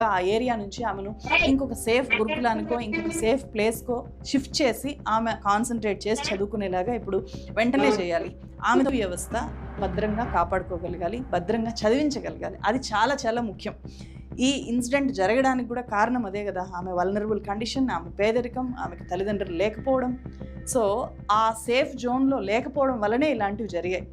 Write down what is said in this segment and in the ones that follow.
ఆ ఏరియా నుంచి ఆమెను ఇంకొక సేఫ్ గురుకులానికో ఇంకొక సేఫ్ ప్లేస్కో షిఫ్ట్ చేసి ఆమె కాన్సన్ట్రేట్ చేసి చదువుకునేలాగా ఇప్పుడు వెంటనే చేయాలి. ఆమె వ్యవస్థ భద్రంగా కాపాడుకోగలగాలి, భద్రంగా చదివించగలగాలి. అది చాలా చాలా ముఖ్యం. ఈ ఇన్సిడెంట్ జరగడానికి కూడా కారణం అదే కదా. ఆమె వల్నరబుల్ కండిషన్, ఆమె పేదరికం, ఆమెకి తల్లిదండ్రులు లేకపోవడం. సో ఆ సేఫ్ జోన్లో లేకపోవడం వల్లనే ఇలాంటివి జరిగాయి.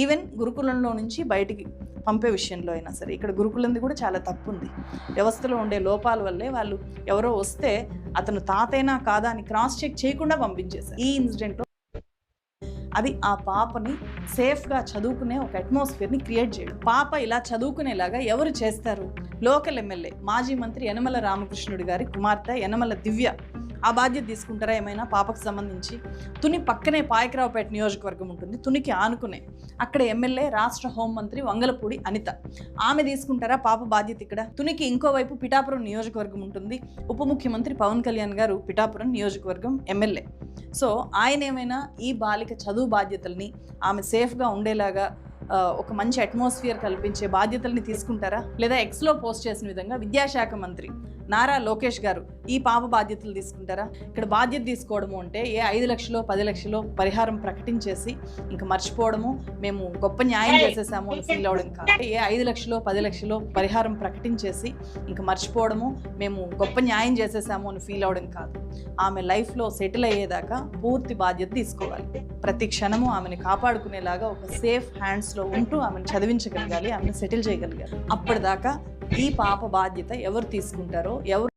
ఈవెన్ గురుకులంలో నుంచి బయటికి పంపే విషయంలో అయినా సరే ఇక్కడ గురుకులంది కూడా చాలా తప్పు ఉంది. వ్యవస్థలో ఉండే లోపాల వల్లే వాళ్ళు ఎవరో వస్తే అతను తాతైనా కాదా అని క్రాస్ చెక్ చేయకుండా పంపించేశారు. ఈ ఇన్సిడెంట్లో అది ఆ పాపని సేఫ్గా చదువుకునే ఒక అట్మాస్ఫియర్ని క్రియేట్ చేయడం. పాప ఇలా చదువుకునేలాగా ఎవరు చేస్తారు? లోకల్ ఎమ్మెల్యే మాజీ మంత్రి యనమల రామకృష్ణుడి గారి కుమార్తె యనమల దివ్య ఆ బాధ్యత తీసుకుంటారా ఏమైనా పాపకు సంబంధించి? తుని పక్కనే పాయకరావుపేట నియోజకవర్గం ఉంటుంది, తునికి ఆనుకునే. అక్కడ ఎమ్మెల్యే రాష్ట్ర హోంమంత్రి వంగలపూడి అనిత, ఆమె తీసుకుంటారా పాప బాధ్యత? ఇక్కడ తునికి ఇంకోవైపు పిఠాపురం నియోజకవర్గం ఉంటుంది. ఉప ముఖ్యమంత్రి పవన్ కళ్యాణ్ గారు పిఠాపురం నియోజకవర్గం ఎమ్మెల్యే. సో ఆయన ఏమైనా ఈ బాలిక చదువు బాధ్యతల్ని ఆమె సేఫ్గా ఉండేలాగా ఒక మంచి అట్మాస్ఫియర్ కల్పించే బాధ్యతల్ని తీసుకుంటారా? లేదా ఎక్స్లో పోస్ట్ చేసిన విధంగా విద్యాశాఖ మంత్రి నారా లోకేష్ గారు ఈ పాప బాధ్యతలు తీసుకుంటారా? ఇక్కడ బాధ్యత తీసుకోవడము అంటే 5 లక్షలో 10 లక్షలో పరిహారం ప్రకటించేసి ఇంకా మర్చిపోవడము, మేము గొప్ప న్యాయం చేసేసాము అని ఫీల్ అవ్వడం కాదు. 5 లక్షలో 10 లక్షలో పరిహారం ప్రకటించేసి ఇంకా మర్చిపోవడము, మేము గొప్ప న్యాయం చేసేసాము అని ఫీల్ అవ్వడం కాదు. ఆమె లైఫ్లో సెటిల్ అయ్యేదాకా పూర్తి బాధ్యత తీసుకోవాలి. ప్రతి క్షణము ఆమెను కాపాడుకునేలాగా ఒక సేఫ్ హ్యాండ్స్లో ఉంటూ ఆమెను చదివించగలగాలి, ఆమెను సెటిల్ చేయగలగాలి. అప్పటిదాకా ఈ పాప బాధ్యత ఎవరు తీసుకుంటారో, ఎవరు